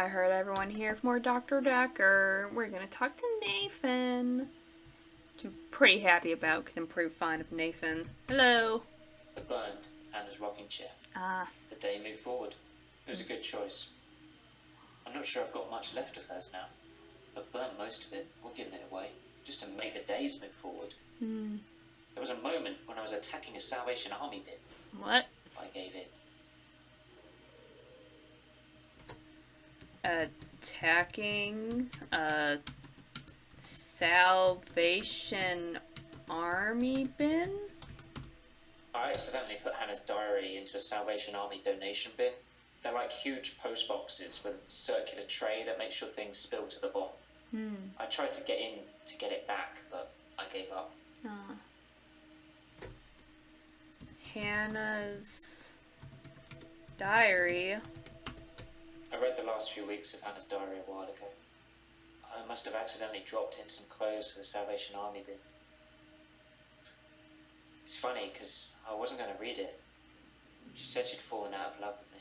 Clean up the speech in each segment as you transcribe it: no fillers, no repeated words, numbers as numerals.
I heard everyone here for more Dr. Dekker. We're gonna talk to Nathan, which I'm pretty happy about because I'm pretty fond of Nathan. Hello. The burned Hannah's rocking chair. Ah. The day moved forward. It was a good choice. I'm not sure I've got much left of hers now. I've burnt most of it, or given it away, just to make the days move forward. There was a moment when I was attacking a Salvation Army bin. What? I gave in. Attacking a Salvation Army bin? I accidentally put Hannah's diary into a Salvation Army donation bin. They're like huge post boxes with a circular tray that makes sure things spill to the bottom. I tried to get in to get it back, but I gave up. Hannah's diary. I read the last few weeks of Hannah's diary a while ago. I must have accidentally dropped in some clothes for the Salvation Army bin. It's funny, because I wasn't going to read it. She said she'd fallen out of love with me.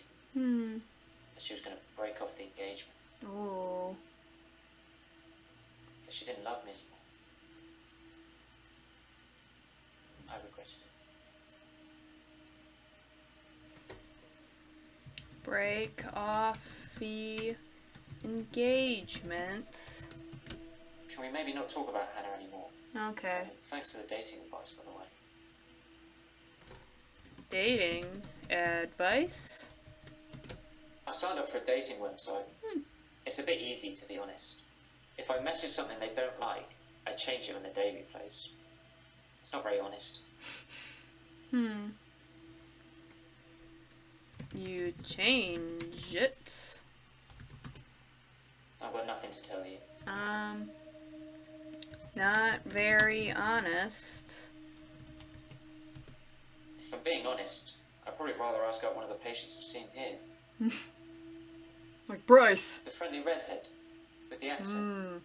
That she was going to break off the engagement. Oh. That she didn't love me anymore. I regretted it. Break off the engagement. Can we maybe not talk about Hannah anymore? Okay. Thanks for the dating advice, by the way. Dating advice? I signed up for a dating website. It's a bit easy, to be honest. If I message something they don't like, I change it when the day replays. It's not very honest. You change it. I've got nothing to tell you. Not very honest. If I'm being honest, I'd probably rather ask out one of the patients I've seen here. Like Bryce. The friendly redhead with the accent.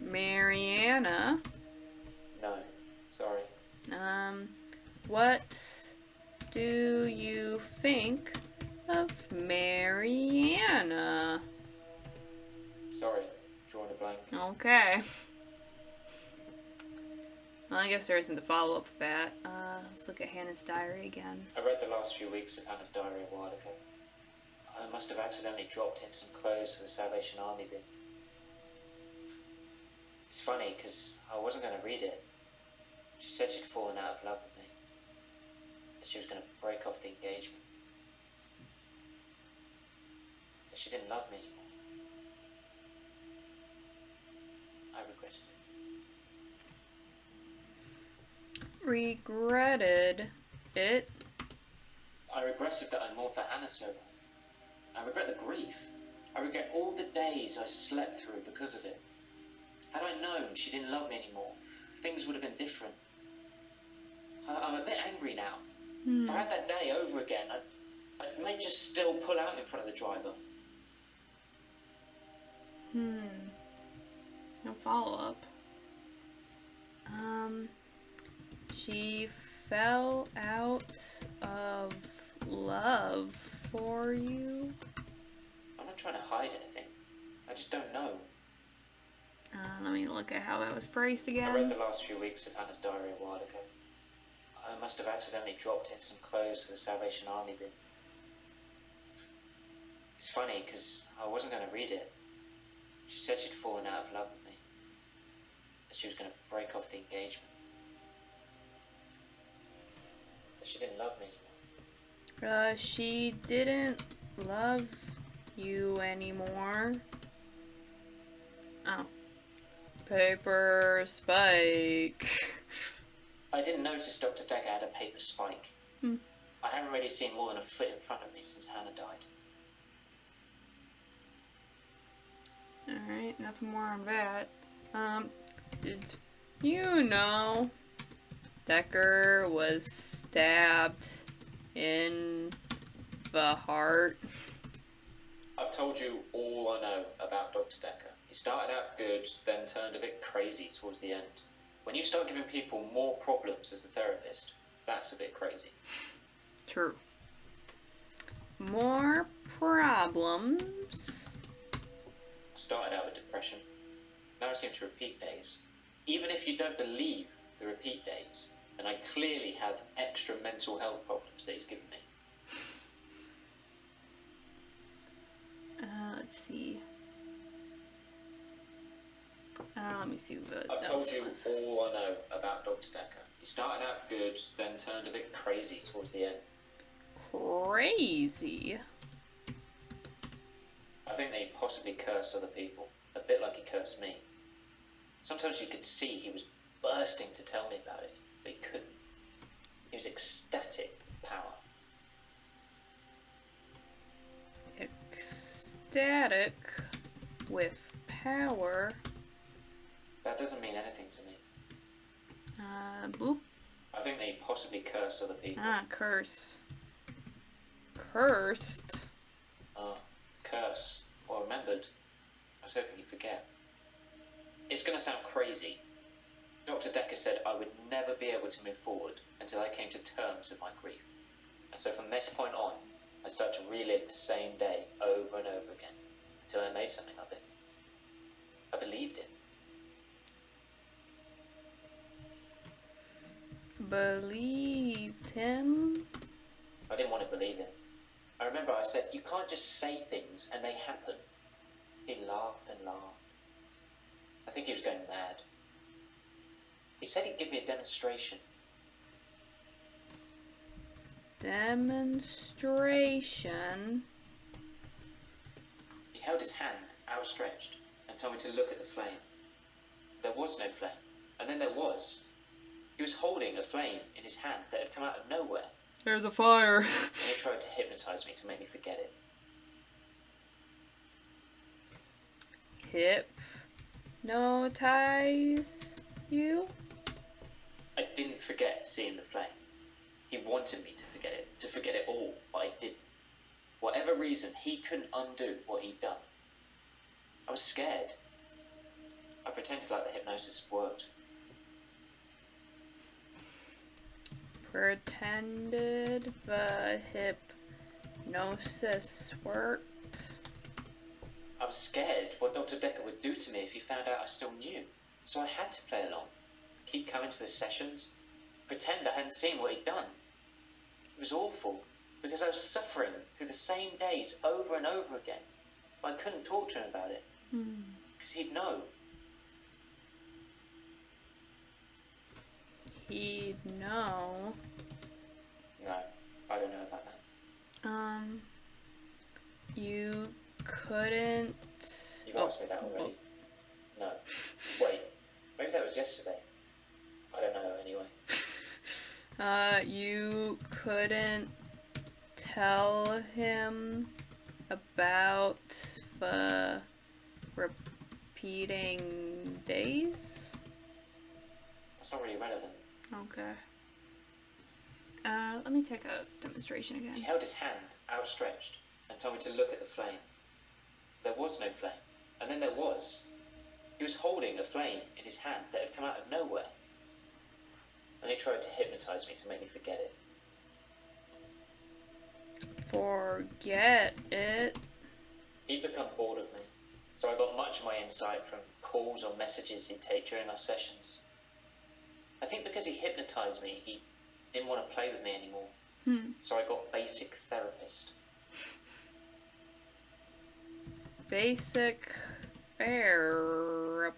Mariana. No, sorry. What do you think of Mariana? Sorry, drawing a blank. Okay. Well, I guess there isn't a follow-up of that. Let's look at Hannah's diary again. I read the last few weeks of Hannah's diary a while ago. I must have accidentally dropped in some clothes for the Salvation Army bin. It's funny, because I wasn't going to read it. She said she'd fallen out of love with me. That she was going to break off the engagement. That she didn't love me anymore. I regretted it. Regretted it? I regretted that I mourned for Hannah so long. I regret the grief. I regret all the days I slept through because of it. Had I known she didn't love me anymore, things would have been different. I'm a bit angry now. If I had that day over again, I may just still pull out in front of the driver. No follow-up. She fell out of love for you? I'm not trying to hide anything. I just don't know. Let me look at how that was phrased I read again. the last few weeks of Hannah's diary a while ago. I must have accidentally dropped in some clothes for the Salvation Army bin. It's funny, because I wasn't going to read it. She said she'd fallen out of love with me. That she was going to break off the engagement. That she didn't love me anymore. She didn't love you anymore. Oh. Paper spike. I didn't notice Dr. Dekker had a paper spike. I haven't really seen more than a foot in front of me since Hannah died. Alright, nothing more on that. Did you know Dekker was stabbed in the heart? I've told you all I know about Dr. Dekker. He started out good, then turned a bit crazy towards the end. When you start giving people more problems as a therapist, that's a bit crazy. True. more problems. I started out with depression. Now I seem to repeat days. Even if you don't believe the repeat days, then I clearly have extra mental health problems that he's given me. Let's see. Let me see what I've else told you was. all I know about Dr. Dekker. He started out good, then turned a bit crazy towards the end. Crazy. I think that he possibly cursed other people, a bit like he cursed me. Sometimes you could see he was bursting to tell me about it, but he couldn't. He was ecstatic with power. Ecstatic with power. That doesn't mean anything to me. Boop. I think that he possibly cursed other people. Curse. Cursed. Curse. Well remembered. I was hoping you'd forget. It's going to sound crazy. Dr. Dekker said I would never be able to move forward until I came to terms with my grief. And so from this point on, I started to relive the same day over and over again until I made something of it. I believed it. Believed him? I didn't want to believe him. I remember I said, you can't just say things and they happen. He laughed and laughed. I think he was going mad. He said he'd give me a demonstration. Demonstration? He held his hand outstretched and told me to look at the flame. There was no flame, and then there was. He was holding a flame in his hand that had come out of nowhere. There's a fire. And he tried to hypnotize me to make me forget it. Hypnotize you? I didn't forget seeing the flame. He wanted me to forget it all, but I didn't. For whatever reason, he couldn't undo what he'd done. I was scared. I pretended like the hypnosis had worked. Pretended the hypnosis worked. I was scared what Dr. Dekker would do to me if he found out I still knew. So I had to play along. Keep coming to the sessions. Pretend I hadn't seen what he'd done. It was awful, because I was suffering through the same days over and over again. But I couldn't talk to him about it. Because he'd know. He'd know. No, I don't know about that. You couldn't... You've asked me that already. No. Wait, maybe that was yesterday. I don't know anyway. You couldn't tell him about the repeating days? That's not really relevant. Okay. Let me take a demonstration He again. held his hand outstretched and told me to look at the flame. There was no flame, and then there was. He was holding a flame in his hand that had come out of nowhere. And he tried to hypnotize me to make me forget it. Forget it. He'd become bored of me, so I got much of my insight from calls or messages he'd take during our sessions. I think because he hypnotized me, he didn't want to play with me anymore. So I got basic therapist. Basic therapist.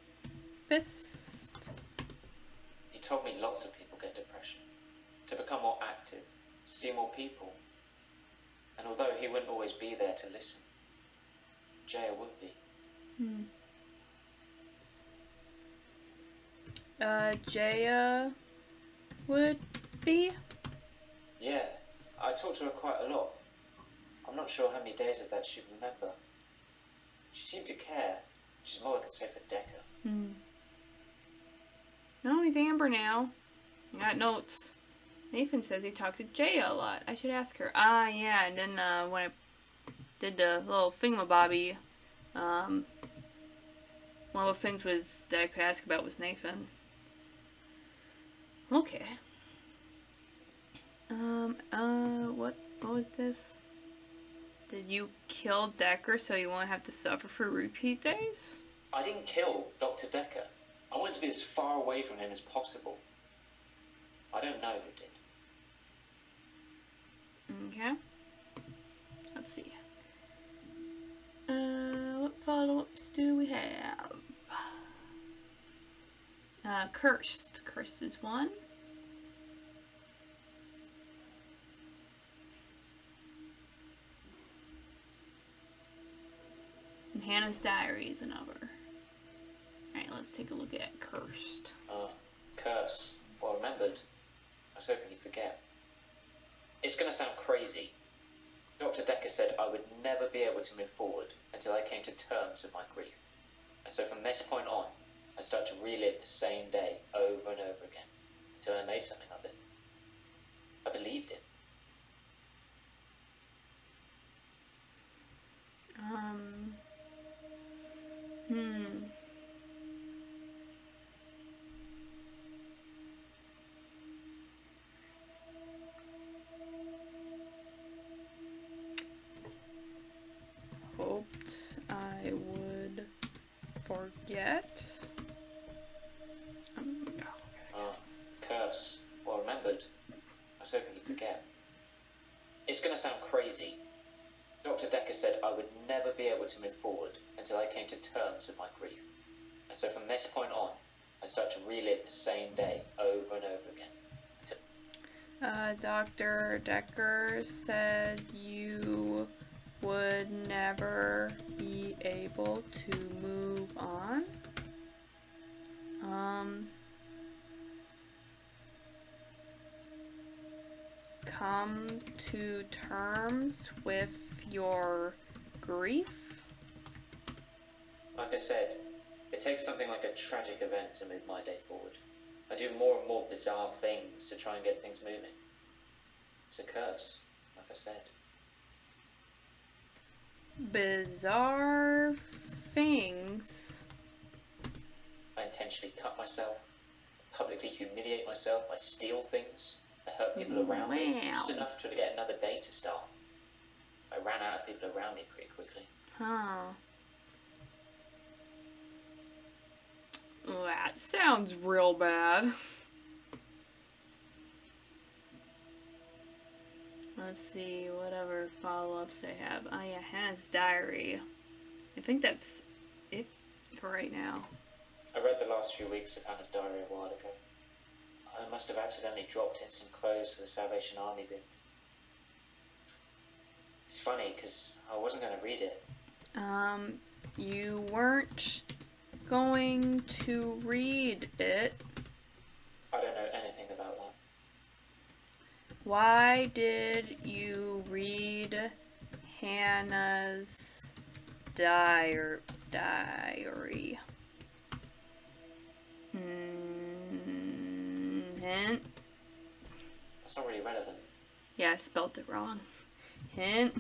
He told me lots of people get depression. To become more active, see more people. And although he wouldn't always be there to listen, Jaya would be. Jaya would be? Yeah, I talked to her quite a lot. I'm not sure how many days of that she'd remember. She seemed to care, which is more I could say for Dekker. No, he's Amber now. I got notes. Nathan says he talked to Jaya a lot. I should ask her. Yeah, and then when I did the little thingamabobby, one of the things was that I could ask about was Nathan. Okay. What was this? Did you kill Dekker so you won't have to suffer for repeat days? I didn't kill Dr. Dekker. I wanted to be as far away from him as possible. I don't know who did. Okay. Let's see. What follow-ups do we have? Cursed. Cursed is one. And Hannah's Diary is another. Alright, let's take a look at Cursed. Curse. Well remembered. I was hoping you'd forget. It's gonna sound crazy. Dr. Dekker said I would never be able to move forward until I came to terms with my grief. And so from this point on, I start to relive the same day over and over again until I made something of it. I believed him. Hoped I would forget. Curse. Well remembered. I was hoping you'd forget. It's gonna sound crazy. Dr. Dekker said I would never be able to move forward until I came to terms with my grief. And so from this point on, I start to relive the same day over and over again. Dr. Dekker said you would never be able to move on. Come to terms with your grief. Like I said, it takes something like a tragic event to move my day forward. I do more and more bizarre things to try and get things moving. It's a curse, like I said. Bizarre things. I intentionally cut myself, publicly humiliate myself, I steal things, I hurt people around me, just enough to get another day to start. I ran out of people around me pretty quickly. Huh. That sounds real bad. Let's see, whatever follow-ups I have. Oh yeah, Hannah's Diary. I think that's it for right now. I read the last few weeks of Hannah's Diary a while ago. I must have accidentally dropped in some clothes for the Salvation Army bin. It's funny, because I wasn't going to read it. You weren't going to read it. I don't know anything about that. Why did you read Hannah's diary? Hint. That's not really relevant. Yeah, I spelt it wrong. Hint.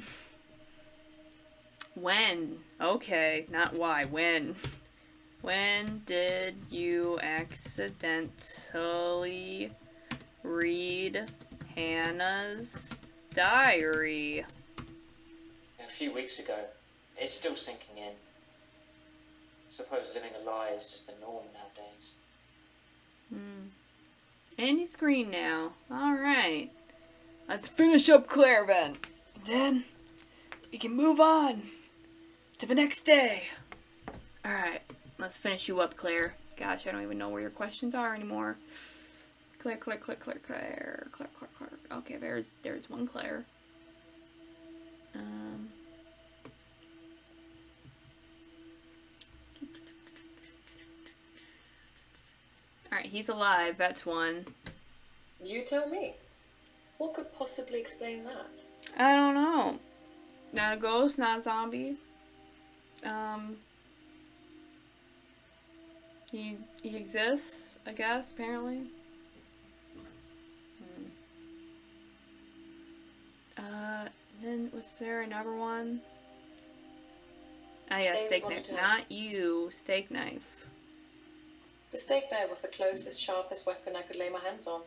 When? Okay, not why. When? When did you accidentally read Hannah's diary? A few weeks ago. It's still sinking in. I suppose living a lie is just the norm nowadays. Andy's green now. Alright. Let's finish up Claire then. Then we can move on to the next day. Alright. Let's finish you up, Claire. Gosh, I don't even know where your questions are anymore. Claire. Okay, there's one Claire. Alright, he's alive. That's one. You tell me. What could possibly explain that? I don't know. Not a ghost, not a zombie. He exists, I guess, apparently. Then was there another one? Ah, yeah, steak knife. Not you, steak knife. The steak knife was the closest, sharpest weapon I could lay my hands on.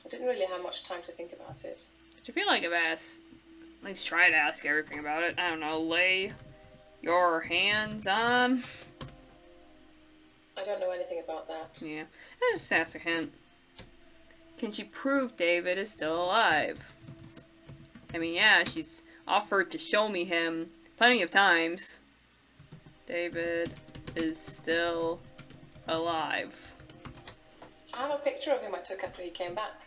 I didn't really have much time to think about it. But I feel like I've asked At least try to ask everything about it. I don't know, lay your hands on. I don't know anything about that. Yeah, I just ask a hint. Can she prove David is still alive? I mean, yeah, she's offered to show me him plenty of times. David is still alive. I have a picture of him I took after he came back.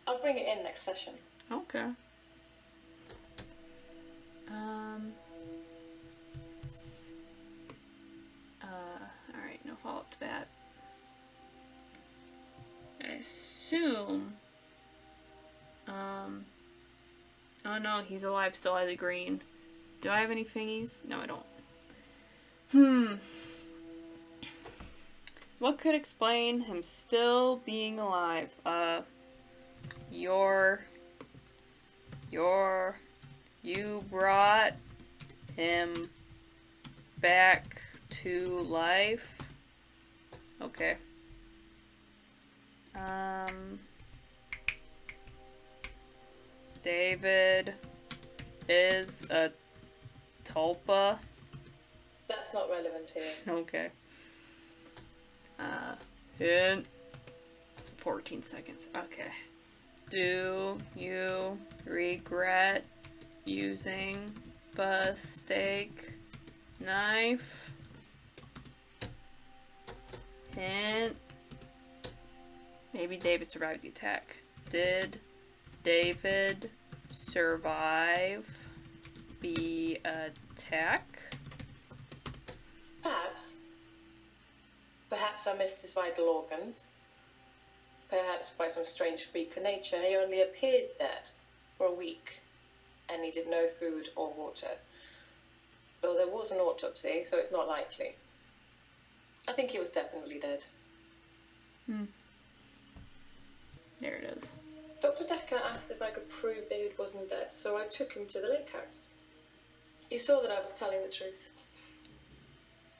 I'll bring it in next session. Okay. Alright, no follow-up to that. I assume, oh no, he's alive still as a green. Do I have any thingies? No, I don't. What could explain him still being alive? You brought him back to life? Okay. David is a tulpa. That's not relevant here. Okay. Hint. 14 seconds. Okay. Do you regret using the steak knife? Hint. Maybe David survived the attack. Did David survive the attack? Perhaps. Perhaps I missed his vital organs. Perhaps by some strange freak of nature he only appeared dead for a week and needed no food or water. Though there was an autopsy, so it's not likely. I think he was definitely dead. There it is. Dr. Dekker asked if I could prove David wasn't dead, so I took him to the lake house. He saw that I was telling the truth.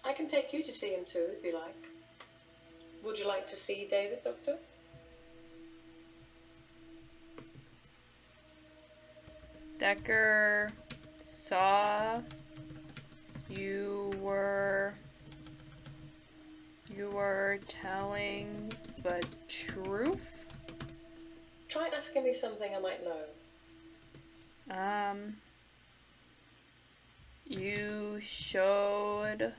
I can take you to see him too, if you like. Would you like to see David, Doctor? Dekker saw you were telling the truth? Try asking me something I might know. You showed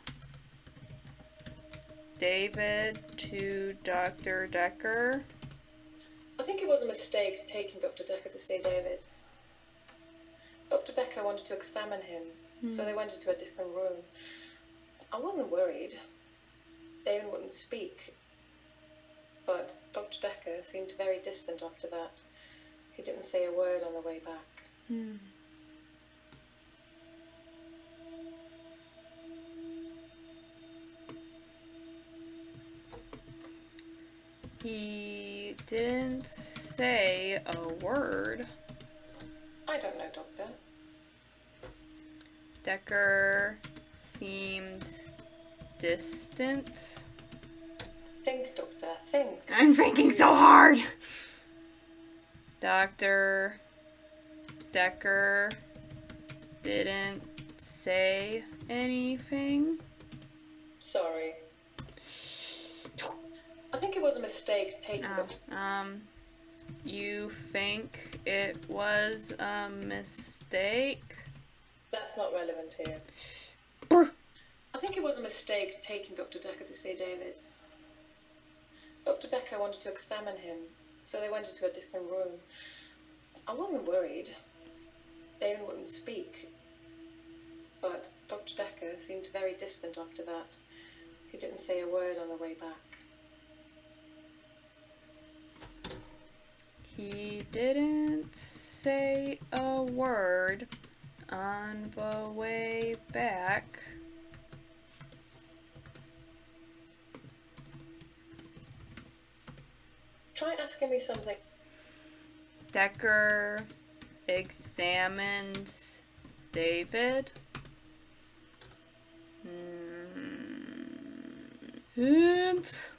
David to Dr. Dekker? I think it was a mistake taking Dr. Dekker to see David. Dr. Dekker wanted to examine him, so they went into a different room. I wasn't worried. David wouldn't speak. But Dr. Dekker seemed very distant after that. He didn't say a word on the way back. He didn't say a word. I don't know, Doctor. Dekker seemed distant. Think, Doctor, think. I'm thinking so hard! Dr. Dekker didn't say anything. Sorry. I think it was a mistake taking You think it was a mistake? That's not relevant here. I think it was a mistake taking Dr. Dekker to see David. Dr. Dekker wanted to examine him, so they went into a different room. I wasn't worried. David wouldn't speak. But Dr. Dekker seemed very distant after that. He didn't say a word on the way back. He didn't say a word on the way back. Try asking me something. Dekker examined David. Hint.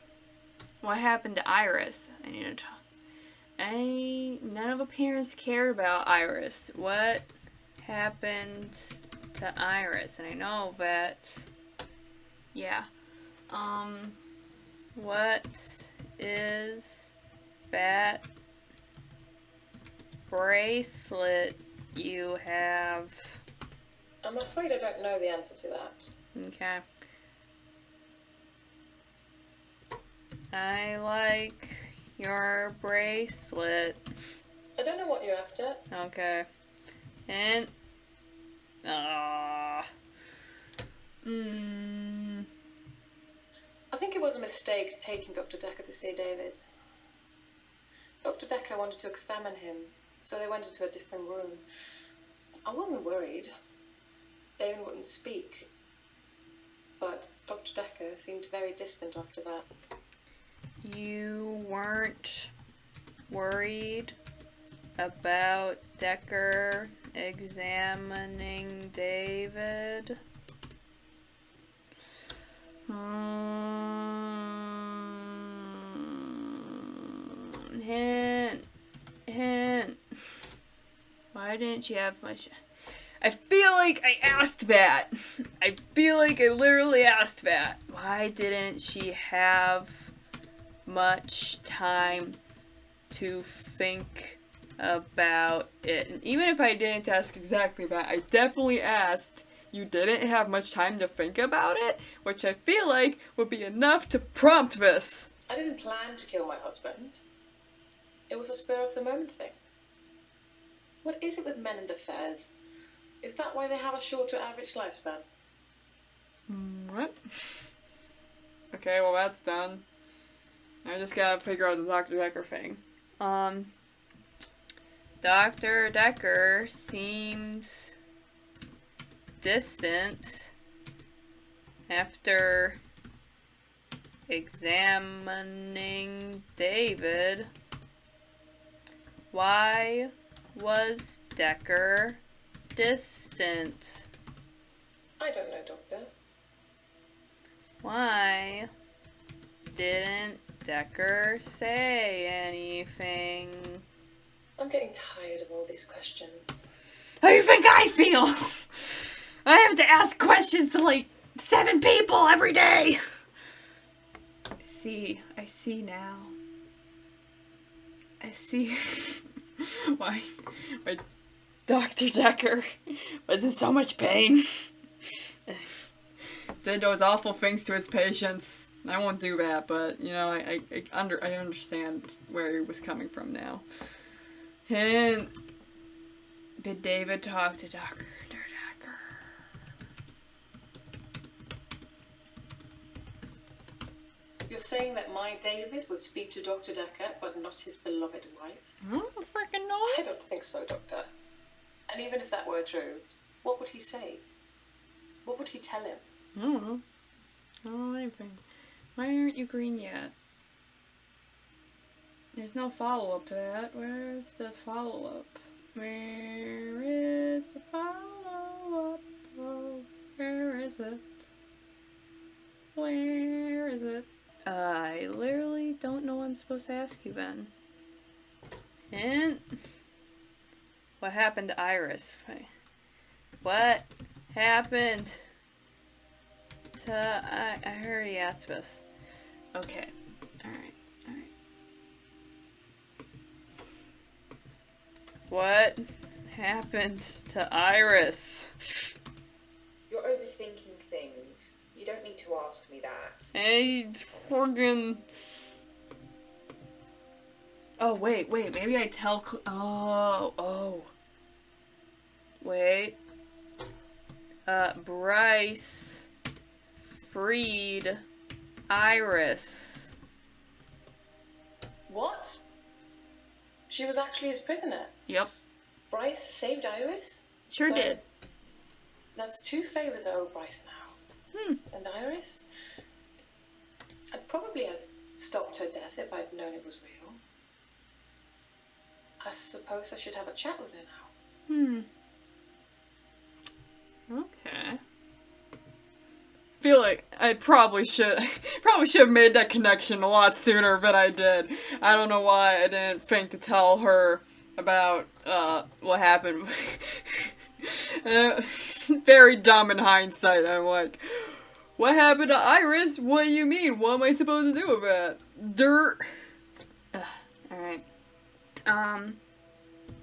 What happened to Iris? I need to talk. None of the parents cared about Iris. What happened to Iris? And I know that, yeah. What is that bracelet you have? I'm afraid I don't know the answer to that. Okay. I like your bracelet. I don't know what you're after. Okay. And I think it was a mistake taking Dr. Dekker to see David. Dr. Dekker wanted to examine him, so they went into a different room. I wasn't worried. David wouldn't speak. But Dr. Dekker seemed very distant after that. You weren't worried about Dekker examining David? Hint. Why didn't you have much... I feel like I asked that. I feel like I literally asked that. Why didn't she have much time to think about it? And even if I didn't ask exactly that, I definitely asked, you didn't have much time to think about it? Which I feel like would be enough to prompt this. I didn't plan to kill my husband. It was a spur-of-the-moment thing. What is it with men and affairs? Is that why they have a shorter average lifespan? What? Okay, well that's done. I just gotta figure out the Dr. Dekker thing. Dr. Dekker seems distant after examining David. Why was Dekker distant? I don't know, Doctor. Why didn't Dekker say anything? I'm getting tired of all these questions. How do you think I feel? I have to ask questions to like 7 people every day. I see now. I see why Dr. Dekker was in so much pain. Did those awful things to his patients. I won't do that, but you know, I understand where he was coming from now. And did David talk to Dr. Dekker? You're saying that my David would speak to Dr. Dekker, but not his beloved wife? I don't freaking know. I don't think so, Doctor. And even if that were true, what would he say? What would he tell him? I don't know. I don't know anything. Why aren't you green yet? There's no follow-up to that. Where's the follow-up? Where is the follow-up? Oh, where is it? Where is it? I literally don't know what I'm supposed to ask you, Ben. And what happened to Iris? What happened to... I already asked this. Okay. Alright. What happened to Iris? You're overthinking things. You don't need to ask me that. Hey, friggin'... Oh, wait, maybe I tell... Wait. Bryce freed Iris. What? She was actually his prisoner? Yep. Bryce saved Iris? Sure So, did. That's 2 favors I owe Bryce now. And Iris? I'd probably have stopped her death if I'd known it was real. I suppose I should have a chat with her now. Okay. I I probably should have made that connection a lot sooner, but I did. I don't know why I didn't think to tell her about what happened. Very dumb in hindsight. I'm like, what happened to Iris? What do you mean? What am I supposed to do with it? Dirt. Alright.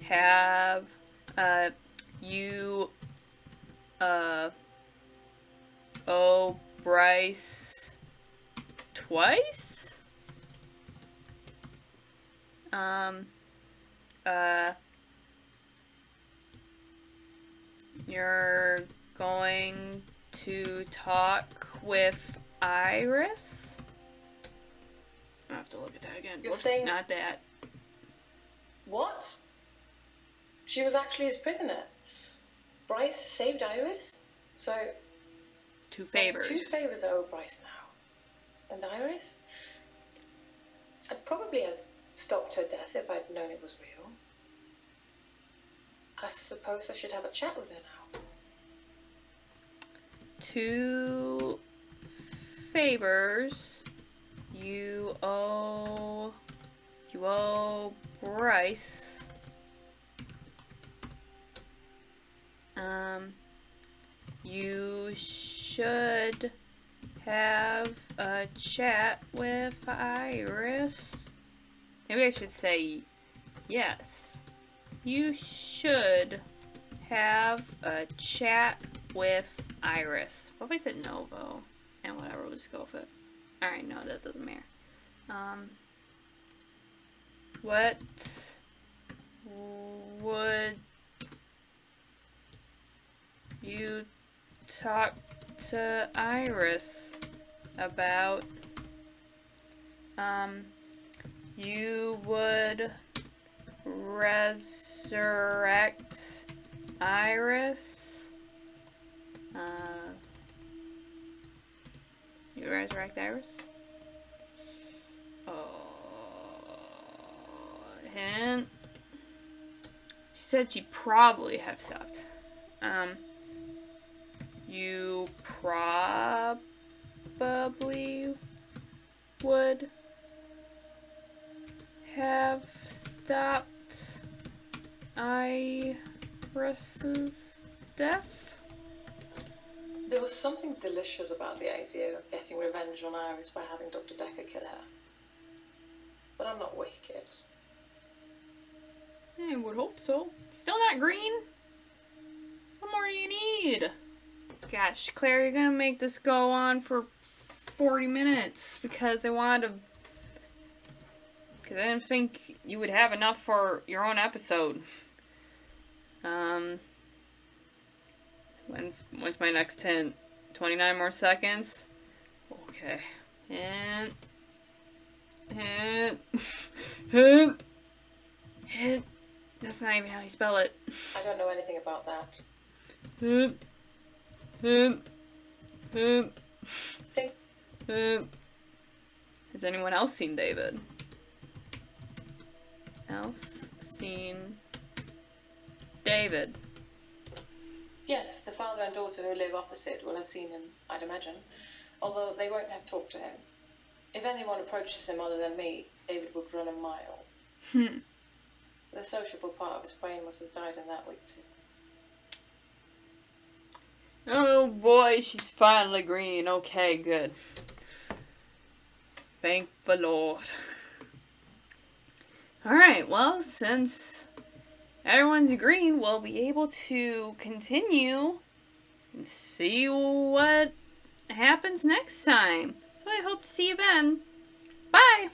Have you owe Bryce twice? You're going to talk with Iris? I have to look at that again. You're Whoops, saying- not that. What? She was actually his prisoner. Bryce saved Iris? So, 2 that's favors. 2 favors I owe Bryce now. And Iris? I'd probably have stopped her death if I'd known it was real. I suppose I should have a chat with her now. 2 favors. You owe Bryce. You should have a chat with Iris. Maybe I should say yes. You should have a chat with Iris. What if I said no, though? And whatever, we'll just go with it. Alright, no, that doesn't matter. What would you talk to Iris about? You would resurrect Iris? You resurrect Iris? Hint. She said she'd probably have stopped. You probably would have stopped Iris's death? There was something delicious about the idea of getting revenge on Iris by having Dr. Dekker kill her. But I'm not wicked. I would hope so. Still not green? What more do you need? Gosh, Claire, you're gonna make this go on for 40 minutes because I wanted to... Because I didn't think you would have enough for your own episode. When's my next hint? 29 more seconds? Okay. Hint. That's not even how you spell it. I don't know anything about that. Hint. Think Has anyone else seen David? David? yes, the father and daughter who live opposite will have seen him, I'd imagine. Although they won't have talked to him. If anyone approaches him other than me, David would run a mile. The sociable part of his brain must have died in that week too. Oh boy, she's finally green. Okay, good. Thank the Lord. Alright, well, since everyone's green, we'll be able to continue and see what happens next time. So I hope to see you then. Bye!